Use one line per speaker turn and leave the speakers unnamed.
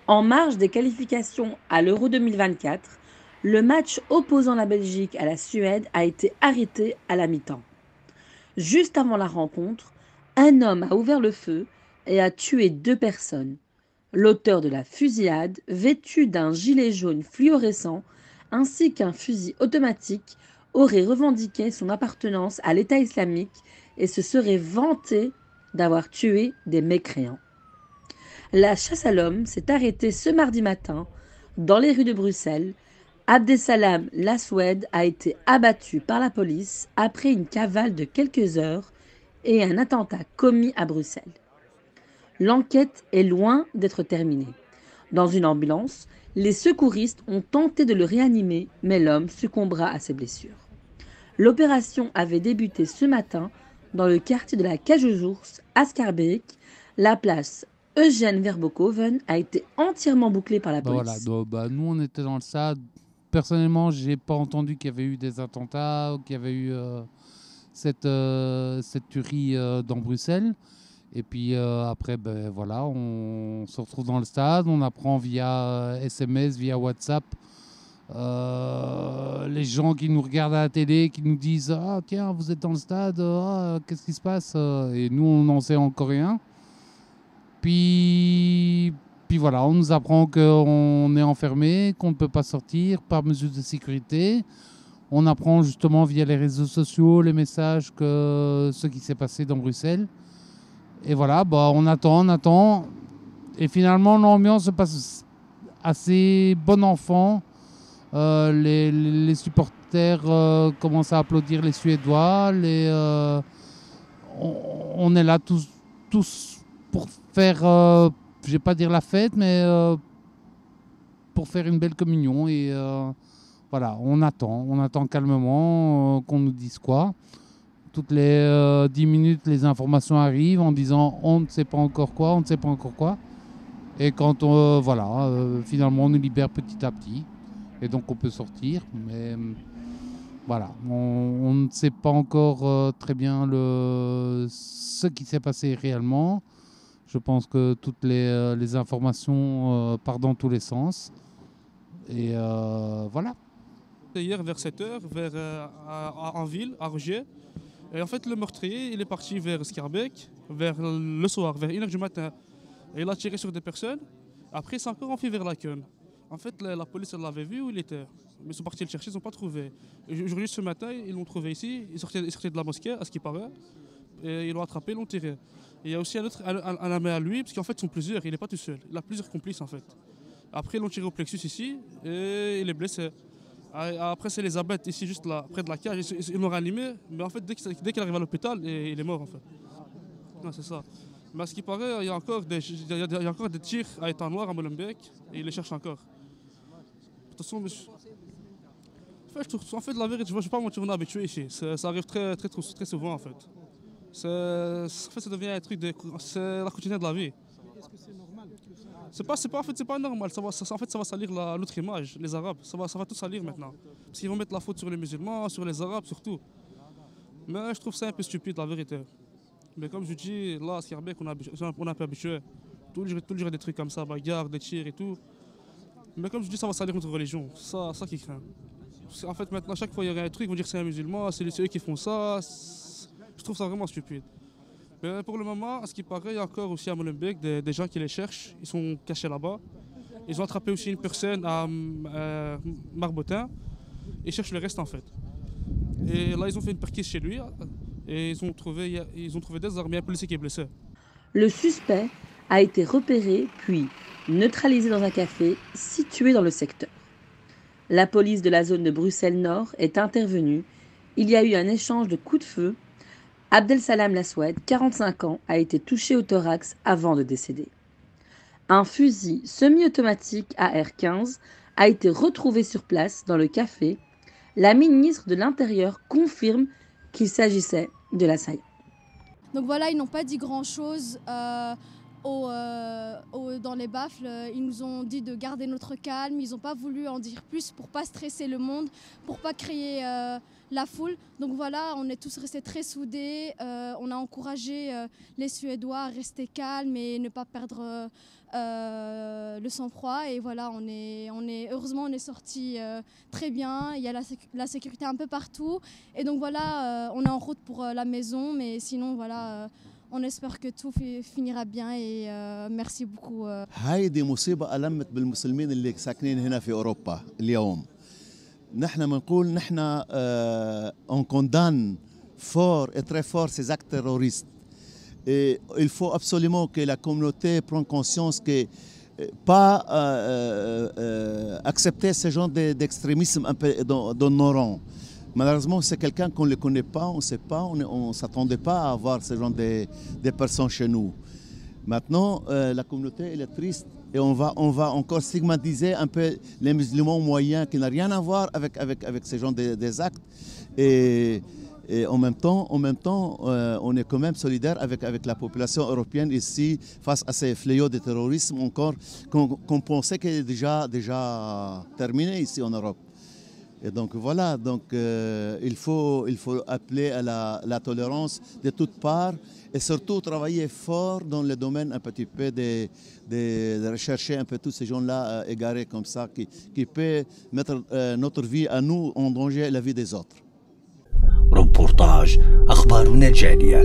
En marge des qualifications à l'Euro 2024, le match opposant la Belgique à la Suède a été arrêté à la mi-temps. Juste avant la rencontre, un homme a ouvert le feu et a tué 2 personnes. L'auteur de la fusillade, vêtu d'un gilet jaune fluorescent ainsi qu'un fusil automatique, aurait revendiqué son appartenance à l'État islamique et se serait vanté d'avoir tué des mécréants. La chasse à l'homme s'est arrêtée ce mardi matin dans les rues de Bruxelles. Abdesalam Laswed a été abattu par la police après une cavale de quelques heures et un attentat commis à Bruxelles. L'enquête est loin d'être terminée. Dans une ambulance, les secouristes ont tenté de le réanimer, mais l'homme succombera à ses blessures. L'opération avait débuté ce matin dans le quartier de la Cage aux Ours, à Schaerbeek. La place Eugène Verboeckhoven a été entièrement bouclée par la
Bah voilà,
police.
nous on était dans le stade. Personnellement, j'ai pas entendu qu'il y avait eu des attentats ou qu'il y avait eu cette tuerie dans Bruxelles. Et puis après, ben voilà, on se retrouve dans le stade, on apprend via SMS, via WhatsApp. Les gens qui nous regardent à la télé, qui nous disent ah tiens vous êtes dans le stade, qu'est-ce qui se passe, et nous on n'en sait encore rien. Puis, puis voilà, on nous apprend qu'on est enfermé, qu'on ne peut pas sortir par mesure de sécurité. On apprend justement via les réseaux sociaux, les messages, que ce qui s'est passé dans Bruxelles. Et voilà, bah, on attend, on attend. Et finalement, l'ambiance se passe assez bon enfant. Les supporters commencent à applaudir les Suédois. On est là tous pour faire, je vais pas dire la fête, mais pour faire une belle communion. Et voilà, on attend calmement qu'on nous dise quoi. Toutes les 10 minutes, les informations arrivent en disant on ne sait pas encore quoi, on ne sait pas encore quoi. Et quand finalement on nous libère petit à petit. Et donc on peut sortir. Mais voilà, on ne sait pas encore très bien ce qui s'est passé réellement. Je pense que toutes les informations partent dans tous les sens. Et voilà.
Hier vers 7h, en ville, à Roger. Et en fait, le meurtrier, il est parti vers Schaerbeek, vers le soir, vers 1h du matin. Et il a tiré sur des personnes. Après, il s'est encore enfui vers la Laken. En fait, la police elle l'avait vu où il était. Mais ils sont partis le chercher, ils n'ont pas trouvé. Et aujourd'hui, ce matin, ils l'ont trouvé ici. Ils sortaient de la mosquée, à ce qui paraît. Et ils l'ont attrapé, ils l'ont tiré. Et il y a aussi un ami à lui, parce qu'en fait, ils sont plusieurs. Il n'est pas tout seul. Il a plusieurs complices, en fait. Après, ils l'ont tiré au plexus ici et il est blessé. Après, c'est les abattent ici, juste là, près de la cage. Ils l'ont réanimé, mais en fait, dès qu'il arrive à l'hôpital, il est mort, en fait. Non, c'est ça. Mais à ce qui paraît, il y a encore des tirs à état noir à Molenbeek et ils les cherchent encore. De toute façon, en fait, la vérité, je ne vais pas mentir, on est habitué ici. Ça arrive très souvent, en fait. Ça devient un truc c'est la quotidienne de la vie.
Est-ce que c'est normal que ça...
En fait, c'est pas normal. En fait, ça va salir notre image, les Arabes. Ça va tout salir maintenant. Parce qu'ils vont mettre la faute sur les musulmans, sur les Arabes surtout. Mais je trouve ça un peu stupide, la vérité. Mais comme je dis, là, à Schaerbeek, on est un peu habitué. Tous les jours, il y a des trucs comme ça, bagarres, des tirs et tout. Mais comme je dis, ça va salir notre religion. Ça qui craint. Parce qu'en fait, maintenant, à chaque fois, il y aurait un truc, ils vont dire que c'est un musulman, c'est eux qui font ça. Je trouve ça vraiment stupide. Mais pour le moment, à ce qui paraît, il y a encore aussi à Molenbeek des gens qui les cherchent. Ils sont cachés là-bas. Ils ont attrapé aussi une personne à Marbotin. Ils cherchent le reste en fait. Et là, ils ont fait une perquise chez lui. Et ils ont trouvé des armes et un policier qui est blessé.
Le suspect a été repéré puis neutralisé dans un café situé dans le secteur. La police de la zone de Bruxelles-Nord est intervenue. Il y a eu un échange de coups de feu. Abdesalam Laswed, 45 ans, a été touché au thorax avant de décéder. Un fusil semi-automatique AR-15 a été retrouvé sur place dans le café. La ministre de l'Intérieur confirme qu'il s'agissait de l'assaillant.
Donc voilà, ils n'ont pas dit grand-chose. dans les baffles, ils nous ont dit de garder notre calme, ils n'ont pas voulu en dire plus pour pas stresser le monde, pour pas créer la foule. Donc voilà, on est tous restés très soudés, on a encouragé les Suédois à rester calmes et ne pas perdre le sang-froid. Et voilà, heureusement on est sortis très bien, il y a la sécurité un peu partout. Et donc voilà, on est en route pour la maison, mais sinon voilà, on espère que tout finira bien et merci beaucoup.
هايدي مصيبة ألمت بالمسلمين اللي ساكنين هنا في أوروبا اليوم. نحن بنقول نحن on condamne fort et très fort ces actes terroristes. Et il faut absolument que la communauté prenne conscience que pas accepter ce genre d'extrémisme un peu dans nos rangs. Malheureusement, c'est quelqu'un qu'on ne connaît pas, on ne sait pas, on ne s'attendait pas à avoir ce genre de personnes chez nous. Maintenant, la communauté elle est triste et on va encore stigmatiser un peu les musulmans moyens qui n'ont rien à voir avec ce genre des actes. Et en même temps, on est quand même solidaire avec la population européenne ici face à ces fléaux de terrorisme encore qu'on pensait qu'il est déjà terminé ici en Europe. Et donc voilà, il faut appeler à la tolérance de toutes parts et surtout travailler fort dans le domaine un petit peu de rechercher un peu tous ces gens-là égarés comme ça qui peuvent mettre notre vie à nous en danger et la vie des autres.
ريبورتاج أخبارنا الجالية.